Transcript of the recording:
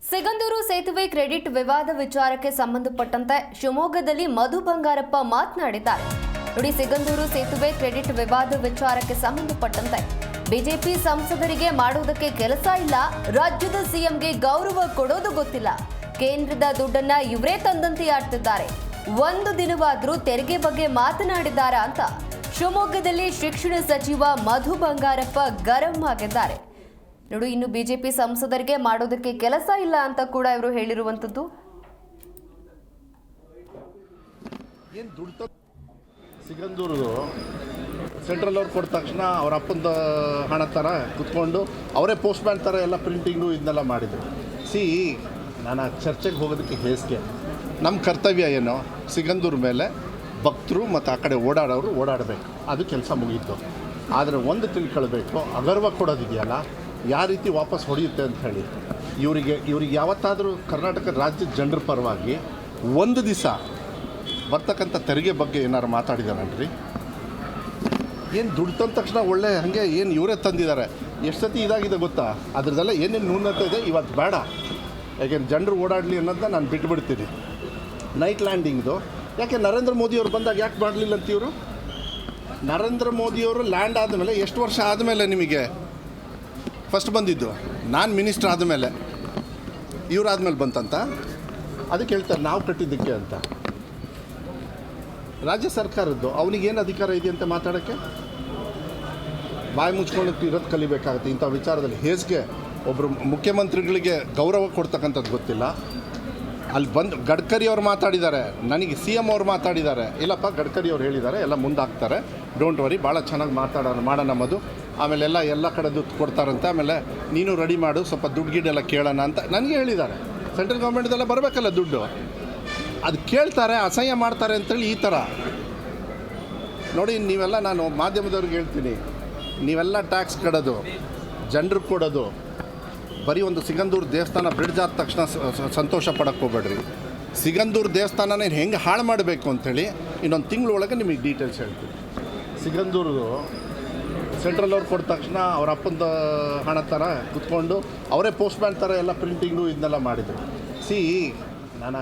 ಸಿಗಂದೂರು ಸೇತುವೆ ಕ್ರೆಡಿಟ್ ವಿವಾದ ವಿಚಾರಕ್ಕೆ ಸಂಬಂಧಪಟ್ಟಂತೆ ಶಿವಮೊಗ್ಗದಲ್ಲಿ ಮಧು ಬಂಗಾರಪ್ಪ ಮಾತನಾಡಿದ್ದಾರೆ. ನೋಡಿ, ಸಿಗಂದೂರು ಸೇತುವೆ ಕ್ರೆಡಿಟ್ ವಿವಾದ ವಿಚಾರಕ್ಕೆ ಸಂಬಂಧಪಟ್ಟಂತೆ ಬಿಜೆಪಿ ಸಂಸದರಿಗೆ ಮಾಡುವುದಕ್ಕೆ ಕೆಲಸ ಇಲ್ಲ, ರಾಜ್ಯದ ಸಿಎಂಗೆ ಗೌರವ ಕೊಡೋದು ಗೊತ್ತಿಲ್ಲ, ಕೇಂದ್ರದ ದುಡ್ಡನ್ನ ಇವರೇ ತಂದಂತೆ ಆಡ್ತಿದ್ದಾರೆ, ಒಂದು ದಿನವಾದ್ರೂ ತೆರಿಗೆ ಬಗ್ಗೆ ಮಾತನಾಡಿದ್ದಾರಾ ಅಂತ ಶಿವಮೊಗ್ಗದಲ್ಲಿ ಶಿಕ್ಷಣ ಸಚಿವ ಮಧು ಬಂಗಾರಪ್ಪ ಗರಂ ಆಗಿದ್ದಾರೆ. ನೋಡಿ, ಇನ್ನು ಬಿಜೆಪಿ ಸಂಸದರಿಗೆ ಮಾಡೋದಕ್ಕೆ ಕೆಲಸ ಇಲ್ಲ ಅಂತ ಕೂಡ ಇವರು ಹೇಳಿರುವಂತದ್ದು. ಏನು ದುಡ್ಡು ಸಿಗಂದೂರು ಸೆಂಟ್ರಲ್ ಅವ್ರು ಕೊಟ್ಟ ತಕ್ಷಣ ಅವ್ರ ಅಪ್ಪಂದ ಹಣ ಥರ ಕುತ್ಕೊಂಡು ಅವರೇ ಪೋಸ್ಟ್ ಮ್ಯಾನ್ ಥರ ಎಲ್ಲ ಪ್ರಿಂಟಿಂಗು ಇದನ್ನೆಲ್ಲ ಮಾಡಿದರು. ನಾನು ಆ ಚರ್ಚೆಗೆ ಹೋಗೋದಕ್ಕೆ ಹೇಸಿಗೆ. ನಮ್ಮ ಕರ್ತವ್ಯ ಏನು, ಸಿಗಂದೂರು ಮೇಲೆ ಭಕ್ತರು ಮತ್ತು ಆ ಕಡೆ ಓಡಾಡೋರು ಓಡಾಡಬೇಕು, ಅದು ಕೆಲಸ ಮುಗೀತು. ಆದರೆ ಒಂದು ತಿಳ್ಕೊಳ್ಬೇಕು, ಅಗರ್ವ ಕೊಡೋದಿದೆಯಲ್ಲ, ಯಾವ ರೀತಿ ವಾಪಸ್ ಹೊಡೆಯುತ್ತೆ ಅಂತ ಹೇಳಿ ಇವರಿಗೆ ಯಾವತ್ತಾದರೂ ಕರ್ನಾಟಕ ರಾಜ್ಯದ ಜನರ ಪರವಾಗಿ ಒಂದು ದಿವಸ ಬರ್ತಕ್ಕಂಥ ತೆರಿಗೆ ಬಗ್ಗೆ ಏನಾರು ಮಾತಾಡಿದಾರನ್ರಿ? ಏನು ದುಡ್ಡು ತಂದ ತಕ್ಷಣ ಒಳ್ಳೆ ಹಾಗೆ ಏನು ಇವರೇ ತಂದಿದ್ದಾರೆ. ಎಷ್ಟು ಸತಿ ಇದಾಗಿದೆ ಗೊತ್ತಾ? ಅದ್ರದ್ದೆಲ್ಲ ಏನೇನು ನ್ಯೂನತೆ ಇದೆ ಇವತ್ತು ಬೇಡ, ಯಾಕೆಂದ್ರೆ ಜನರು ಓಡಾಡಲಿ ಅನ್ನೋದನ್ನ ನಾನು ಬಿಟ್ಟುಬಿಡ್ತೀನಿ. ನೈಟ್ ಲ್ಯಾಂಡಿಂಗ್ದು ಯಾಕೆ ನರೇಂದ್ರ ಮೋದಿಯವ್ರು ಬಂದಾಗ ಯಾಕೆ ಮಾಡಲಿಲ್ಲ ಅಂತ ಇವರು? ನರೇಂದ್ರ ಮೋದಿಯವರು ಲ್ಯಾಂಡ್ ಆದಮೇಲೆ ಎಷ್ಟು ವರ್ಷ ಆದಮೇಲೆ ನಿಮಗೆ ಫಸ್ಟ್ ಬಂದಿದ್ದು? ನಾನು ಮಿನಿಸ್ಟರ್ ಆದಮೇಲೆ, ಇವರಾದ್ಮೇಲೆ ಬಂತಂತ. ಅದಕ್ಕೆ ಹೇಳ್ತಾರೆ ನಾವು ಕಟ್ಟಿದ್ದಕ್ಕೆ ಅಂತ. ರಾಜ್ಯ ಸರ್ಕಾರದ್ದು ಅವನಿಗೇನು ಅಧಿಕಾರ ಇದೆ ಅಂತ ಮಾತಾಡೋಕ್ಕೆ? ಬಾಯಿ ಮುಚ್ಕೊಂಡು ಇರೋದು ಕಲಿಬೇಕಾಗುತ್ತೆ ಇಂಥ ವಿಚಾರದಲ್ಲಿ. ಹೇಸಿಗೆ ಒಬ್ಬರು ಮುಖ್ಯಮಂತ್ರಿಗಳಿಗೆ ಗೌರವ ಕೊಡ್ತಕ್ಕಂಥದ್ದು ಗೊತ್ತಿಲ್ಲ. ಅಲ್ಲಿ ಬಂದು ಗಡ್ಕರಿ ಅವ್ರು ಮಾತಾಡಿದ್ದಾರೆ, ನನಗೆ ಸಿ ಎಮ್ ಅವ್ರು ಮಾತಾಡಿದ್ದಾರೆ. ಇಲ್ಲಪ್ಪ, ಗಡ್ಕರಿ ಅವ್ರು ಹೇಳಿದ್ದಾರೆ, ಎಲ್ಲ ಮುಂದಾಗ್ತಾರೆ, ಡೋಂಟ್ ವರಿ, ಭಾಳ ಚೆನ್ನಾಗಿ ಮಾಡೋಣ ಮದು. ಆಮೇಲೆ ಎಲ್ಲ ಕಡೆದು ಕೊಡ್ತಾರಂತೆ. ಆಮೇಲೆ ನೀನು ರೆಡಿ ಮಾಡು, ಸ್ವಲ್ಪ ದುಡ್ಡು ಗಿಡ್ಡೆಲ್ಲ ಕೇಳೋಣ ಅಂತ ನನಗೆ ಹೇಳಿದ್ದಾರೆ. ಸೆಂಟ್ರಲ್ ಗೌರ್ಮೆಂಟ್ದೆಲ್ಲ ಬರಬೇಕಲ್ಲ ದುಡ್ಡು, ಅದು ಕೇಳ್ತಾರೆ, ಅಸಹ್ಯ ಮಾಡ್ತಾರೆ ಅಂತೇಳಿ ಈ ಥರ ನೋಡಿ. ನೀವೆಲ್ಲ, ನಾನು ಮಾಧ್ಯಮದವ್ರಿಗೆ ಹೇಳ್ತೀನಿ, ನೀವೆಲ್ಲ ಟ್ಯಾಕ್ಸ್ ಕಡೋದು, ಜನರು ಕೊಡೋದು, ಬರೀ ಒಂದು ಸಿಗಂದೂರು ದೇವಸ್ಥಾನ ಬ್ರಿಡ್ಜ್ ಆದ ತಕ್ಷಣ ಸಂತೋಷ ಪಡೋಕ್ಕೆ ಹೋಗ್ಬೇಡ್ರಿ. ಸಿಗಂದೂರು ದೇವಸ್ಥಾನನ ಹೆಂಗೆ ಹಾಳು ಮಾಡಬೇಕು ಅಂಥೇಳಿ ಇನ್ನೊಂದು ತಿಂಗಳೊಳಗೆ ನಿಮಗೆ ಡೀಟೇಲ್ಸ್ ಹೇಳ್ತೀನಿ. ಸಿಗಂದೂರು ಸೆಂಟ್ರಲ್ ಅವ್ರು ಕೊಟ್ಟ ತಕ್ಷಣ ಅವ್ರ ಅಪ್ಪಂದ ಹಣ ಥರ ಕುತ್ಕೊಂಡು ಅವರೇ ಪೋಸ್ಟ್ ಮ್ಯಾನ್ ಥರ ಎಲ್ಲ ಪ್ರಿಂಟಿಂಗು ಇದನ್ನೆಲ್ಲ ಮಾಡಿದರು. ನಾನು